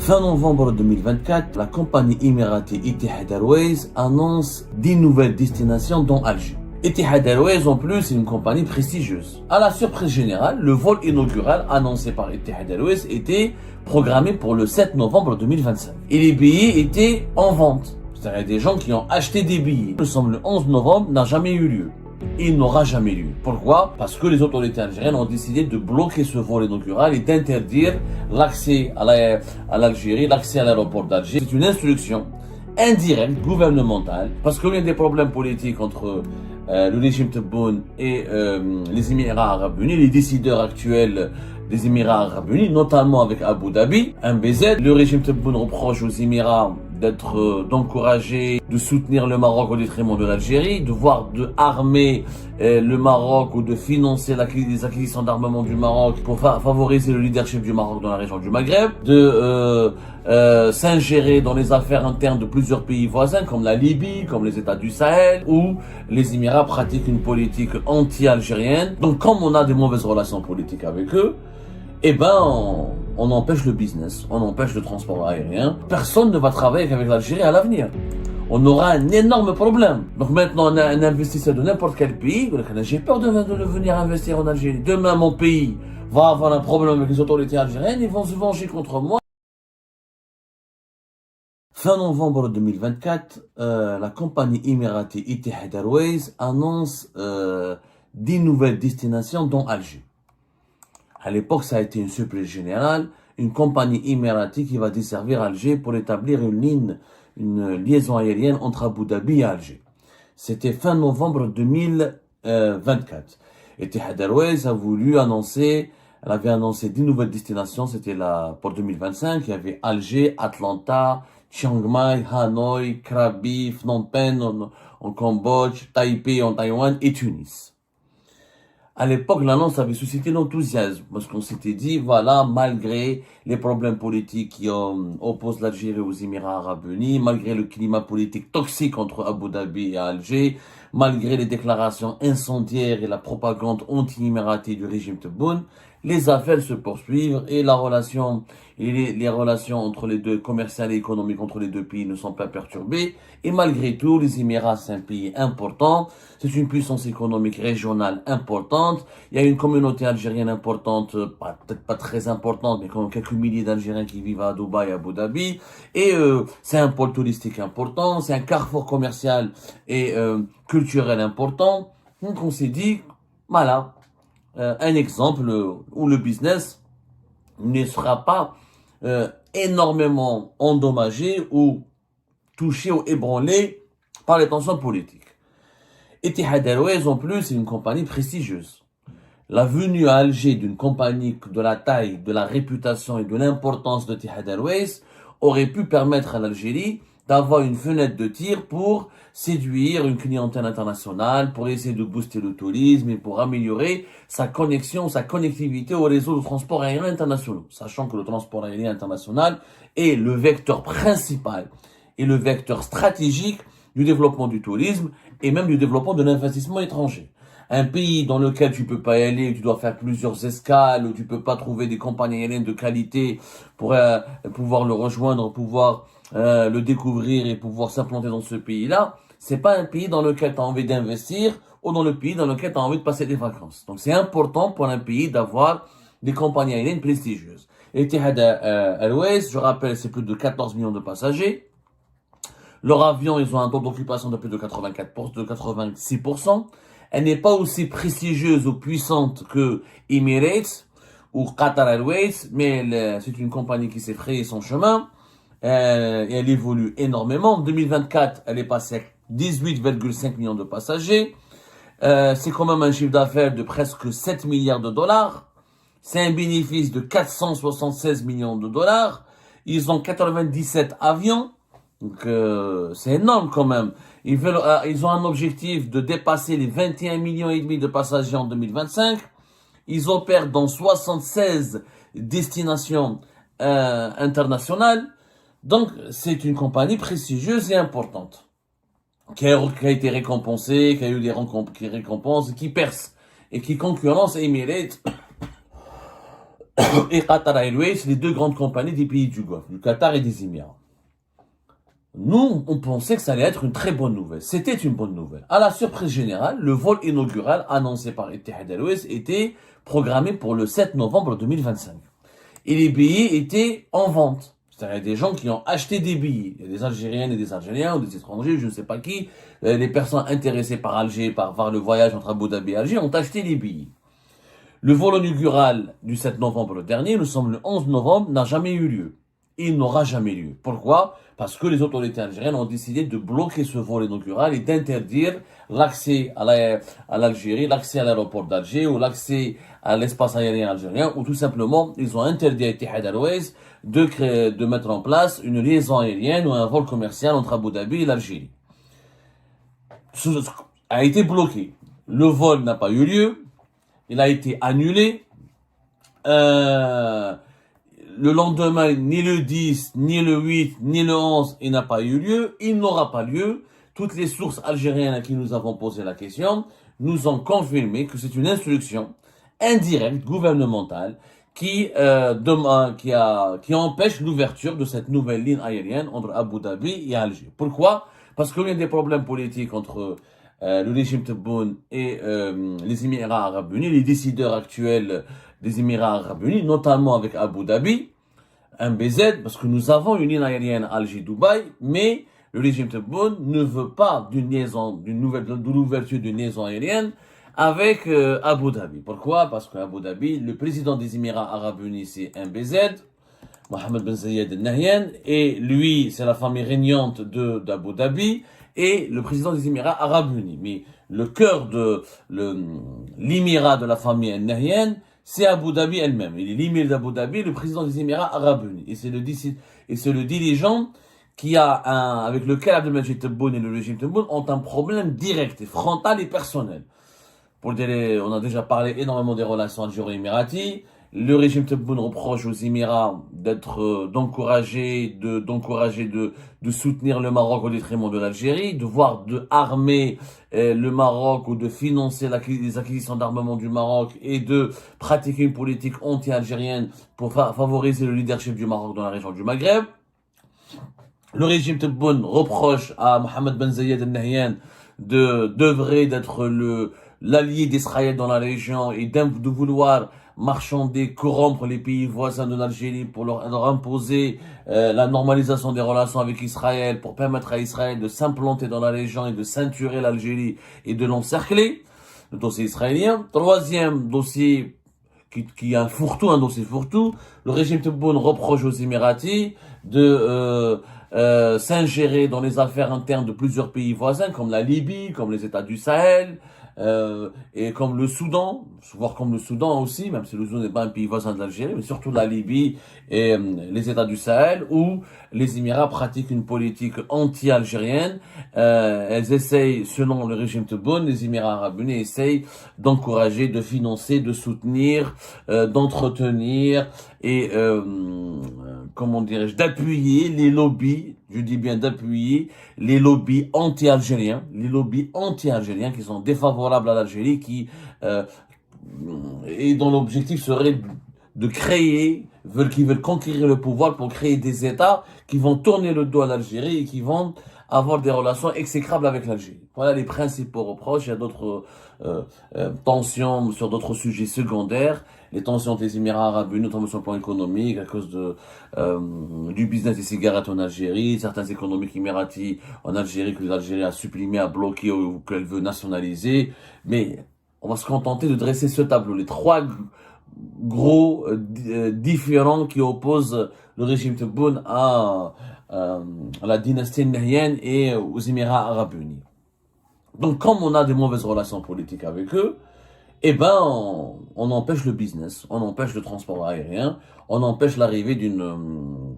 Fin novembre 2024, la compagnie émirati Etihad Airways annonce 10 nouvelles destinations dont Alger. Etihad Airways en plus est une compagnie prestigieuse. À la surprise générale, le vol inaugural annoncé par Etihad Airways était programmé pour le 7 novembre 2025. Et les billets étaient en vente. C'est-à-dire des gens qui ont acheté des billets. Nous sommes le 11 novembre, n'a jamais eu lieu. Il n'aura jamais lieu. Pourquoi? Parce que les autorités algériennes ont décidé de bloquer ce vol inaugural et d'interdire l'accès à l'Algérie, l'accès à l'aéroport d'Alger. C'est une instruction indirecte, gouvernementale, parce qu'il y a des problèmes politiques entre le régime Tebboune et les Émirats Arabes Unis, les décideurs actuels des Émirats Arabes Unis, notamment avec Abu Dhabi, MBZ. Le régime Tebboune reproche aux Émirats d'encourager, de soutenir le Maroc au détriment de l'Algérie, de armer le Maroc ou de financer les acquisitions d'armement du Maroc pour favoriser le leadership du Maroc dans la région du Maghreb, de s'ingérer dans les affaires internes de plusieurs pays voisins comme la Libye, comme les États du Sahel, où les Émirats pratiquent une politique anti-algérienne. Donc comme on a des mauvaises relations politiques avec eux, eh ben, on empêche le business, on empêche le transport aérien. Personne ne va travailler avec l'Algérie à l'avenir. On aura un énorme problème. Donc maintenant, on a un investisseur de n'importe quel pays. J'ai peur de venir investir en Algérie. Demain, mon pays va avoir un problème avec les autorités algériennes. Ils vont se venger contre moi. Fin novembre 2024, la compagnie émirati Etihad Airways annonce 10 nouvelles destinations dont Alger. À l'époque, ça a été une surprise générale, une compagnie émirati qui va desservir Alger pour établir une liaison aérienne entre Abu Dhabi et Alger. C'était fin novembre 2024. Etihad Airways elle avait annoncé 10 nouvelles destinations, c'était pour 2025. Il y avait Alger, Atlanta, Chiang Mai, Hanoï, Krabi, Phnom Penh en Cambodge, Taipei en Taïwan et Tunis. À l'époque, l'annonce avait suscité l'enthousiasme parce qu'on s'était dit, voilà, malgré les problèmes politiques qui opposent l'Algérie aux Émirats Arabes Unis, malgré le climat politique toxique entre Abu Dhabi et Alger, malgré les déclarations incendiaires et la propagande anti-émirati du régime Tebboune, les affaires se poursuivent et les relations entre les deux, commerciales et économiques entre les deux pays ne sont pas perturbées. Et malgré tout, les Émirats, c'est un pays important. C'est une puissance économique régionale importante. Il y a une communauté algérienne importante, peut-être pas très importante, mais quand même quelques milliers d'Algériens qui vivent à Dubaï et à Abu Dhabi. Et c'est un pôle touristique important, c'est un carrefour commercial et culturel important. Donc on s'est dit, voilà, un exemple où le business ne sera pas énormément endommagé ou touché ou ébranlé par les tensions politiques. Etihad Airways, en plus, est une compagnie prestigieuse. La venue à Alger d'une compagnie de la taille, de la réputation et de l'importance d'Etihad Airways aurait pu permettre à l'Algérie d'avoir une fenêtre de tir pour séduire une clientèle internationale, pour essayer de booster le tourisme et pour améliorer sa connectivité au réseau de transport aérien international. Sachant que le transport aérien international est le vecteur principal et le vecteur stratégique du développement du tourisme et même du développement de l'investissement étranger. Un pays dans lequel tu peux pas y aller, où tu dois faire plusieurs escales, où tu peux pas trouver des compagnies aériennes de qualité pour pouvoir le rejoindre, pouvoir le découvrir et pouvoir s'implanter dans ce pays-là, c'est pas un pays dans lequel tu as envie d'investir ou dans le pays dans lequel tu as envie de passer des vacances. Donc c'est important pour un pays d'avoir des compagnies aériennes prestigieuses. Etihad Airways, je rappelle, c'est plus de 14 millions de passagers. Leurs avions, ils ont un taux d'occupation de plus de 86%. Elle n'est pas aussi prestigieuse ou puissante que Emirates ou Qatar Airways, mais c'est une compagnie qui s'est frayée son chemin. Et elle évolue énormément. En 2024, elle est passée à 18,5 millions de passagers. C'est quand même un chiffre d'affaires de presque 7 milliards de dollars. C'est un bénéfice de 476 millions de dollars. Ils ont 97 avions. Donc, c'est énorme quand même. Ils ont un objectif de dépasser les 21 millions et demi de passagers en 2025. Ils opèrent dans 76 destinations internationales. Donc, c'est une compagnie prestigieuse et importante, qui a été récompensée, qui a eu des récompenses, qui perce et qui concurrence Emirates et Qatar Airways, les deux grandes compagnies des pays du Golfe, du Qatar et des Émirats. Nous, on pensait que ça allait être une très bonne nouvelle. C'était une bonne nouvelle. À la surprise générale, le vol inaugural annoncé par Etihad Airways était programmé pour le 7 novembre 2025. Et les billets étaient en vente. C'est-à-dire, il y a des gens qui ont acheté des billets. Il y a des Algériennes et des Algériens, ou des étrangers, je ne sais pas qui. Les personnes intéressées par Alger, par le voyage entre Abu Dhabi et Alger, ont acheté les billets. Le vol inaugural du 7 novembre dernier, nous sommes le 11 novembre, n'a jamais eu lieu. Il n'aura jamais lieu. Pourquoi? Parce que les autorités algériennes ont décidé de bloquer ce vol inaugural et d'interdire l'accès à l'Algérie, l'accès à l'aéroport d'Alger ou l'accès à l'espace aérien algérien, ou tout simplement, ils ont interdit à Etihad Airways de mettre en place une liaison aérienne ou un vol commercial entre Abu Dhabi et l'Algérie. Ce a été bloqué. Le vol n'a pas eu lieu. Il a été annulé. Le lendemain, ni le 10, ni le 8, ni le 11, il n'a pas eu lieu. Il n'aura pas lieu. Toutes les sources algériennes à qui nous avons posé la question nous ont confirmé que c'est une instruction indirecte, gouvernementale, qui empêche l'ouverture de cette nouvelle ligne aérienne entre Abu Dhabi et Alger. Pourquoi? Parce qu'il y a des problèmes politiques entre le régime Tebboune et les Émirats Arabes Unis, les décideurs actuels des Émirats Arabes Unis, notamment avec Abu Dhabi, MBZ, parce que nous avons une ligne aérienne Alger-Dubaï, mais le régime Tebboune ne veut pas de l'ouverture d'une liaison aérienne avec Abu Dhabi. Pourquoi? Parce qu'Abu Dhabi, le président des Émirats Arabes Unis, c'est MBZ, Mohamed Ben Zayed Al Nahyan, et lui, c'est la famille régnante d'Abu Dhabi, et le président des Émirats Arabes Unis. Mais le cœur de l'émirat de la famille Al Nahyan, c'est Abu Dhabi elle-même. Il est l'émir d'Abu Dhabi, le président des Émirats Arabes Unis. Et c'est le dirigeant avec lequel Abdelmajid Tebboune et le régime Tebboune ont un problème direct, et frontal et personnel. On a déjà parlé énormément des relations algéro-émiraties. Le régime Tebboune reproche aux Émirats d'encourager, de soutenir le Maroc au détriment de l'Algérie, de armer le Maroc ou de financer les acquisitions d'armement du Maroc et de pratiquer une politique anti-algérienne pour favoriser le leadership du Maroc dans la région du Maghreb. Le régime Tebboune reproche à Mohamed Ben Zayed Al Nahyan d'être l'allié d'Israël dans la région et de vouloir marchander, corrompre les pays voisins de l'Algérie pour leur imposer la normalisation des relations avec Israël, pour permettre à Israël de s'implanter dans la région et de ceinturer l'Algérie et de l'encercler. Le dossier israélien. Troisième dossier qui est un dossier fourre-tout. Le régime Tebboune reproche aux Émiratis de s'ingérer dans les affaires internes de plusieurs pays voisins, comme la Libye, comme les États du Sahel, et comme le Soudan, voire comme le Soudan aussi, même si le Soudan n'est pas un pays voisin de l'Algérie, mais surtout la Libye et les États du Sahel, où les Émirats pratiquent une politique anti-algérienne. Elles essayent, selon le régime Tebboune, les Émirats Arabes Unis essayent d'encourager, de financer, de soutenir, d'entretenir et, d'appuyer les lobbies, je dis bien d'appuyer les lobbies anti-algériens, qui sont défavorables à l'Algérie, et dont l'objectif serait qui veulent conquérir le pouvoir pour créer des États qui vont tourner le dos à l'Algérie et qui vont avoir des relations exécrables avec l'Algérie. Voilà les principaux reproches. Il y a d'autres tensions sur d'autres sujets secondaires. Les tensions entre les Émirats Arabes Unis, notamment sur le plan économique, à cause du business des cigarettes en Algérie, certains économiques émiratis en Algérie que l'Algérie a supprimé, a bloqué ou qu'elle veut nationaliser. Mais on va se contenter de dresser ce tableau. Les trois gros différents qui opposent le régime Tebboune à la dynastie Nahyan et aux Émirats Arabes Unis. Donc, comme on a des mauvaises relations politiques avec eux, on empêche le business, on empêche le transport aérien, on empêche l'arrivée d'une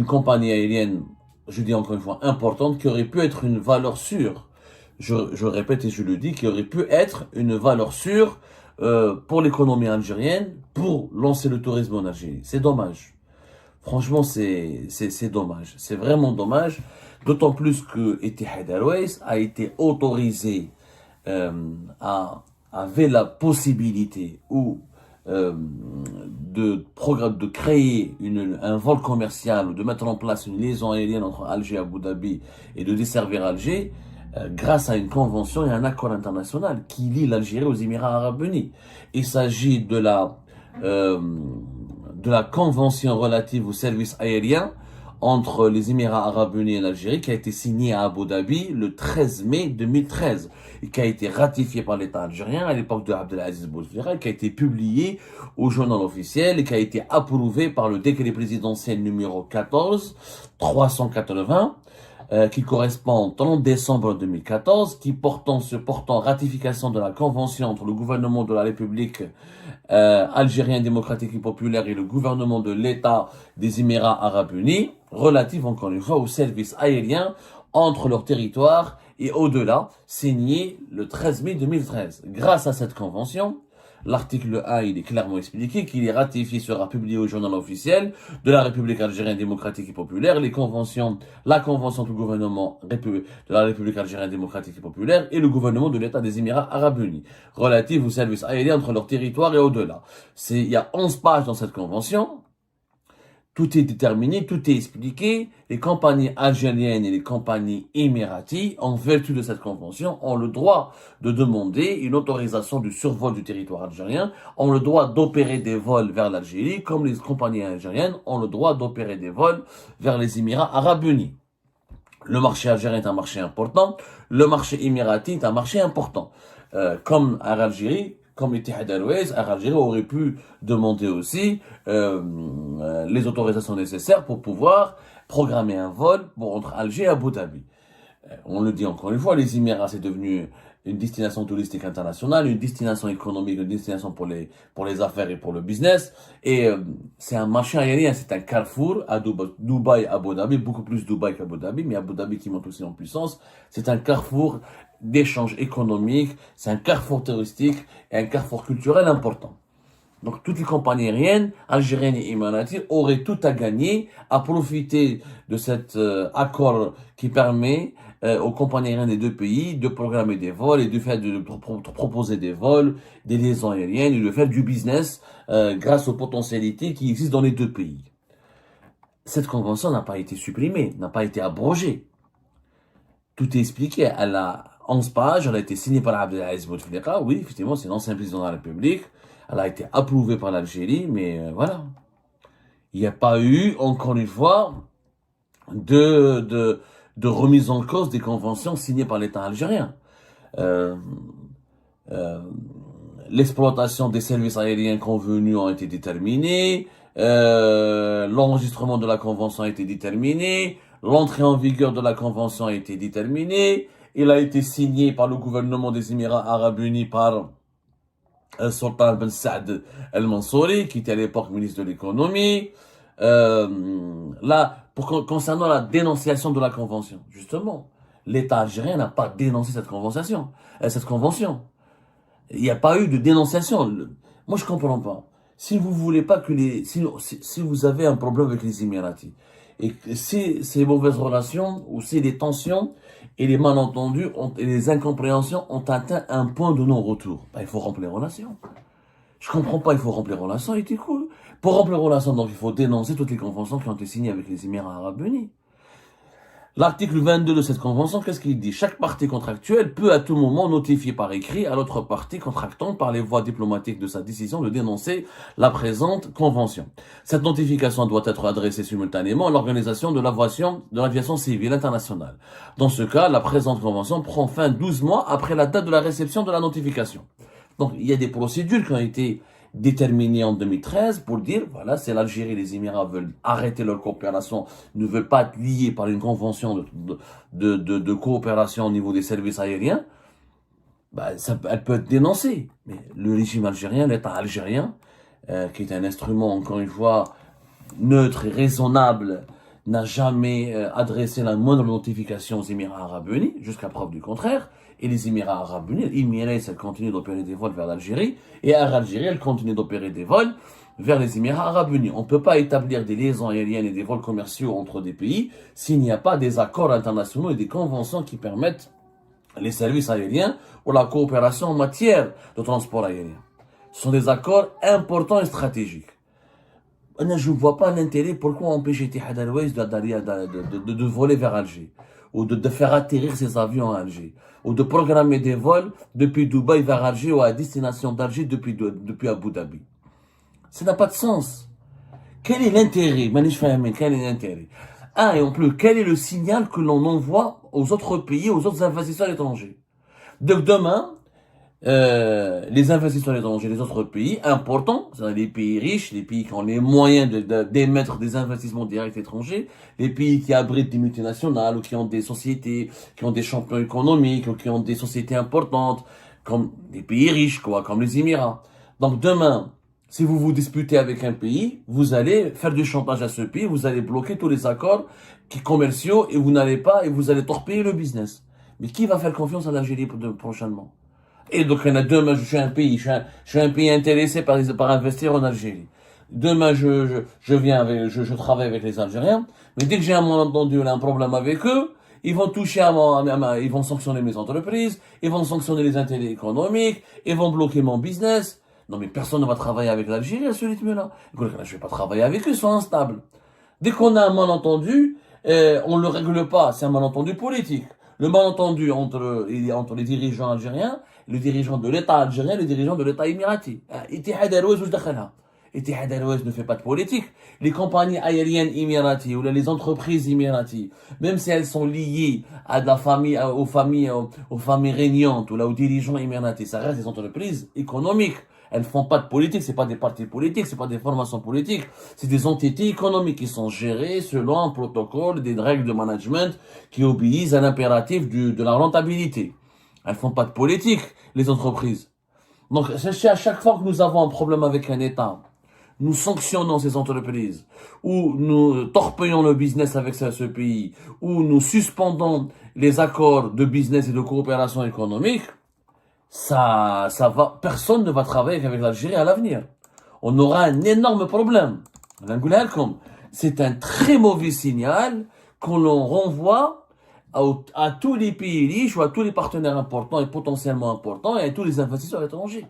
compagnie aérienne, je dis encore une fois, importante, qui aurait pu être une valeur sûre. Je répète et je le dis, qui aurait pu être une valeur sûre pour l'économie algérienne, pour lancer le tourisme en Algérie. C'est dommage. Franchement, c'est dommage. C'est vraiment dommage. D'autant plus que Etihad Airways a été autorisé avait la possibilité ou de créer un vol commercial ou de mettre en place une liaison aérienne entre Alger et Abu Dhabi et de desservir Alger, grâce à une convention et un accord international qui lie l'Algérie aux Émirats Arabes Unis. Il s'agit de la convention relative aux services aériens entre les Émirats Arabes Unis et l'Algérie, qui a été signée à Abu Dhabi le 13 mai 2013 et qui a été ratifiée par l'État algérien à l'époque de Abdelaziz Bouteflika, qui a été publiée au journal officiel et qui a été approuvée par le décret présidentiel numéro 14-380, qui correspond au 30 décembre 2014, qui portant ratification de la convention entre le gouvernement de la République algérien démocratique et populaire et le gouvernement de l'État des Émirats Arabes Unis, relative encore une fois aux services aériens entre leur territoire et au-delà, signé le 13 mai 2013. Grâce à cette convention, l'article 1, il est clairement expliqué qu'il est ratifié, sera publié au journal officiel de la République algérienne démocratique et populaire, la convention du gouvernement de la République algérienne démocratique et populaire et le gouvernement de l'État des Émirats Arabes Unis, relative aux services aériens entre leur territoire et au-delà. Il y a 11 pages dans cette convention. Tout est déterminé, tout est expliqué. Les compagnies algériennes et les compagnies émiraties, en vertu de cette convention, ont le droit de demander une autorisation du survol du territoire algérien, ont le droit d'opérer des vols vers l'Algérie, comme les compagnies algériennes ont le droit d'opérer des vols vers les Émirats Arabes Unis. Le marché algérien est un marché important, le marché émirati est un marché important. Comme Air Algérie, comme Etihad Airways, Air Algérie aurait pu demander aussi les autorisations nécessaires pour pouvoir programmer un vol entre Alger et Abu Dhabi. On le dit encore une fois, les Émirats, c'est devenu une destination touristique internationale, une destination économique, une destination pour les affaires et pour le business. Et c'est un marché aérien, c'est un carrefour à Dubaï, Abu Dhabi, beaucoup plus Dubaï qu'Abu Dhabi, mais Abu Dhabi qui monte aussi en puissance. C'est un carrefour d'échanges économiques, c'est un carrefour touristique et un carrefour culturel important. Donc toutes les compagnies aériennes, algériennes et émiraties, auraient tout à gagner à profiter de cet accord qui permet aux compagnies aériennes des deux pays de programmer des vols et de proposer des vols, des liaisons aériennes et de faire du business grâce aux potentialités qui existent dans les deux pays. Cette convention n'a pas été supprimée, n'a pas été abrogée. Tout est expliqué. Elle a 11 pages, elle a été signée par Abdelaziz Bouteflika. Oui, effectivement, c'est l'ancien président de la République. Elle a été approuvée par l'Algérie, mais voilà. Il n'y a pas eu, encore une fois, de remise en cause des conventions signées par l'État algérien. L'exploitation des services aériens convenus a été déterminée. L'enregistrement de la convention a été déterminé. L'entrée en vigueur de la convention a été déterminée. Il a été signé par le gouvernement des Émirats Arabes Unis par Sultan Ben Saad El Mansouri, qui était à l'époque ministre de l'économie. Concernant la dénonciation de la convention, justement, l'État algérien n'a pas dénoncé cette convention. Il n'y a pas eu de dénonciation. Moi, je comprends pas. Si vous voulez pas que si vous avez un problème avec les Émiratis, et que ces mauvaises relations, ou si les tensions et les malentendus et les incompréhensions ont atteint un point de non-retour, il faut rompre les relations. Je comprends pas, il faut rompre les relations, et c'est cool. Pour rompre les relations, donc, il faut dénoncer toutes les conventions qui ont été signées avec les Émirats Arabes Unis. L'article 22 de cette convention, qu'est-ce qu'il dit? Chaque partie contractuelle peut à tout moment notifier par écrit à l'autre partie contractante par les voies diplomatiques de sa décision de dénoncer la présente convention. Cette notification doit être adressée simultanément à l'organisation de l'aviation civile internationale. Dans ce cas, la présente convention prend fin 12 mois après la date de la réception de la notification. Donc, il y a des procédures qui ont été déterminé en 2013 pour dire, voilà, c'est l'Algérie et les Émirats veulent arrêter leur coopération, ne veulent pas être liés par une convention de coopération au niveau des services aériens, elle peut être dénoncée. Mais le régime algérien, l'État algérien, qui est un instrument, encore une fois, neutre et raisonnable, n'a jamais adressé la moindre notification aux Émirats Arabes Unis, jusqu'à preuve du contraire. Et les Émirats Arabes Unis, Emirates, elle continue d'opérer des vols vers l'Algérie, et Air Algérie, elle continue d'opérer des vols vers les Émirats Arabes Unis. On ne peut pas établir des liaisons aériennes et des vols commerciaux entre des pays s'il n'y a pas des accords internationaux et des conventions qui permettent les services aériens ou la coopération en matière de transport aérien. Ce sont des accords importants et stratégiques. Je ne vois pas l'intérêt pourquoi empêcher Etihad Airways de voler vers Alger, ou de faire atterrir ses avions à Alger, ou de programmer des vols depuis Dubaï vers Alger ou à destination d'Alger depuis Abu Dhabi. Ça n'a pas de sens. Quel est l'intérêt? Quel est l'intérêt? Et en plus, quel est le signal que l'on envoie aux autres pays, aux autres investisseurs étrangers? Donc demain, les investisseurs étrangers, les autres pays importants, c'est-à-dire les pays riches, les pays qui ont les moyens d'émettre des investissements directs étrangers, les pays qui abritent des multinationales ou qui ont des sociétés, qui ont des champions économiques ou qui ont des sociétés importantes, comme des pays riches, quoi, comme les Émirats. Donc demain, si vous vous disputez avec un pays, vous allez faire du chantage à ce pays, vous allez bloquer tous les accords commerciaux et vous allez torpiller le business. Mais qui va faire confiance à l'Algérie prochainement? Et donc, demain, je suis un pays intéressé par investir en Algérie. Demain, je travaille avec les Algériens. Mais dès que j'ai un malentendu, un problème avec eux, ils vont toucher ils vont sanctionner mes entreprises, ils vont sanctionner les intérêts économiques, ils vont bloquer mon business. Non, mais personne ne va travailler avec l'Algérie à ce rythme-là. Je vais pas travailler avec eux, ils sont instables. Dès qu'on a un malentendu, on le règle pas. C'est un malentendu politique. Le malentendu entre les dirigeants algériens, le dirigeant de l'État algérien et le dirigeant de l'État émirati. Etihad Airways, Etihad Airways ne fait pas de politique. Les compagnies aériennes émiraties ou les entreprises émiraties, même si elles sont liées à la famille, aux familles régnantes ou là aux dirigeants émiratis, ça reste des entreprises économiques. Elles font pas de politique, c'est pas des partis politiques, c'est pas des formations politiques, c'est des entités économiques qui sont gérées selon un protocole, des règles de management qui obéissent à l'impératif de la rentabilité. Elles font pas de politique, les entreprises. Donc, à chaque fois que nous avons un problème avec un État, nous sanctionnons ces entreprises, ou nous torpillons le business avec ce pays, ou nous suspendons les accords de business et de coopération économique, personne ne va travailler avec l'Algérie à l'avenir. On aura un énorme problème. C'est un très mauvais signal qu'on renvoie à tous les pays riches ou à tous les partenaires importants et potentiellement importants et à tous les investisseurs étrangers.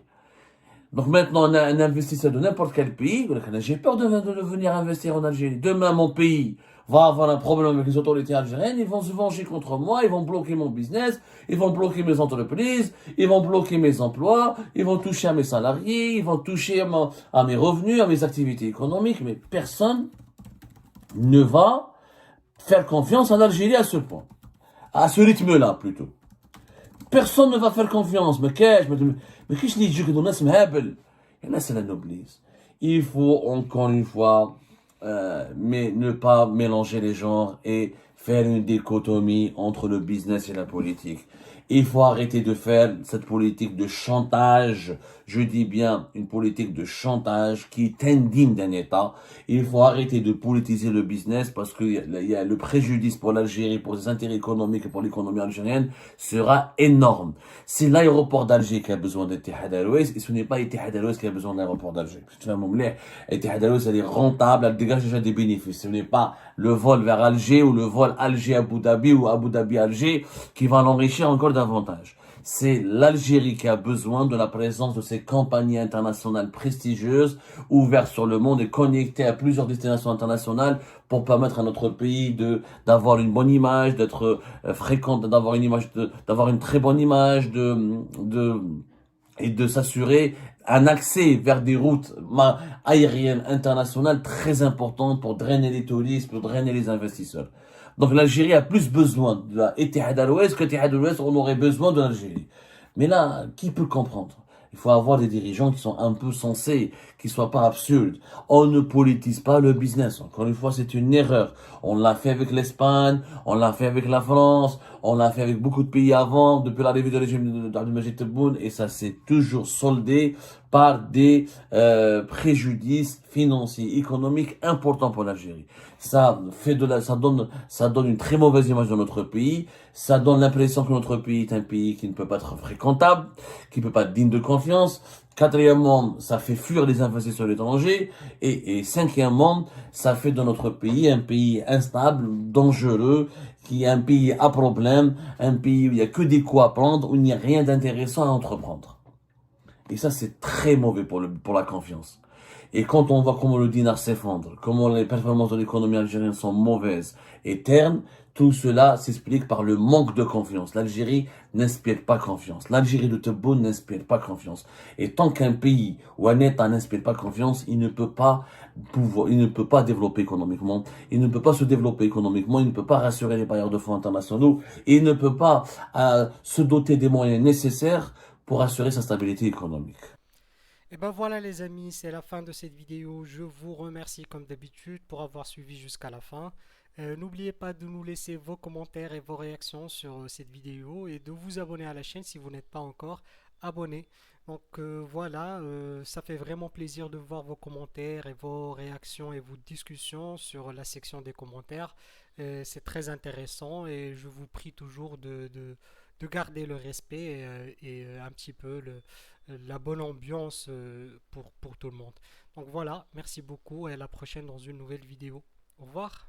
Donc maintenant, on a un investisseur de n'importe quel pays, j'ai peur de venir investir en Algérie. Demain, mon pays va avoir un problème avec les autorités algériennes, ils vont se venger contre moi, ils vont bloquer mon business, ils vont bloquer mes entreprises, ils vont bloquer mes emplois, ils vont toucher à mes salariés, ils vont toucher à mes revenus, à mes activités économiques, mais personne ne va faire confiance en Algérie à ce point. À ce rythme-là, plutôt. Personne ne va faire confiance. Mais qu'est-ce que je dis que nous sommes hables? Et là, c'est la noblesse. Il faut, encore une fois, mais ne pas mélanger les genres et faire une dichotomie entre le business et la politique. Il faut arrêter de faire cette politique de chantage. Je dis bien une politique de chantage qui est indigne d'un État. Il faut arrêter de politiser le business parce qu'il y a le préjudice pour l'Algérie, pour les intérêts économiques et pour l'économie algérienne sera énorme. C'est l'aéroport d'Alger qui a besoin d'Etihad Airways et ce n'est pas Etihad Airways qui a besoin de l'aéroport d'Alger. Etihad Airways, elle est rentable, elle dégage déjà des bénéfices. Ce n'est pas le vol vers Alger ou le vol Alger-Abu Dhabi ou Abu Dhabi-Alger qui va l'enrichir encore davantage. C'est l'Algérie qui a besoin de la présence de ces compagnies internationales prestigieuses, ouvertes sur le monde et connectées à plusieurs destinations internationales pour permettre à notre pays d'avoir une bonne image, d'être fréquente, d'avoir une très bonne image, et de s'assurer un accès vers des routes aériennes internationales très importantes pour drainer les touristes, pour drainer les investisseurs. Donc l'Algérie a plus besoin de la Etihad Airways que Etihad Airways on aurait besoin de l'Algérie. Mais là, qui peut comprendre? Il faut avoir des dirigeants qui sont un peu sensés, qui soient pas absurdes. On ne politise pas le business. Encore une fois, c'est une erreur. On l'a fait avec l'Espagne, on l'a fait avec la France, on l'a fait avec beaucoup de pays avant, depuis l'arrivée du régime d'Abdelmajid Tebboune, et ça s'est toujours soldé par des préjudices financiers, économiques importants pour l'Algérie. Ça donne une très mauvaise image de notre pays. Ça donne l'impression que notre pays est un pays qui ne peut pas être fréquentable, qui ne peut pas être digne de confiance. Quatrièmement, ça fait fuir les investisseurs étrangers. Et cinquièmement, ça fait de notre pays un pays instable, dangereux, qui est un pays à problème, un pays où il n'y a que des coups à prendre, où il n'y a rien d'intéressant à entreprendre. Et ça, c'est très mauvais pour la confiance. Et quand on voit comment le dinar s'effondre, comment les performances de l'économie algérienne sont mauvaises et ternes, tout cela s'explique par le manque de confiance. L'Algérie n'inspire pas confiance. L'Algérie de Tebboune n'inspire pas confiance. Et tant qu'un pays ou un État n'inspire pas confiance, il ne peut pas il ne peut pas développer économiquement, il ne peut pas se développer économiquement, il ne peut pas rassurer les bailleurs de fonds internationaux, et il ne peut pas se doter des moyens nécessaires pour assurer sa stabilité économique. Et ben voilà les amis, c'est la fin de cette vidéo. Je vous remercie comme d'habitude pour avoir suivi jusqu'à la fin. N'oubliez pas de nous laisser vos commentaires et vos réactions sur cette vidéo et de vous abonner à la chaîne si vous n'êtes pas encore abonné. Donc voilà, ça fait vraiment plaisir de voir vos commentaires et vos réactions et vos discussions sur la section des commentaires. C'est très intéressant et je vous prie toujours de garder le respect et un petit peu la bonne ambiance pour tout le monde. Donc voilà, merci beaucoup et à la prochaine dans une nouvelle vidéo. Au revoir.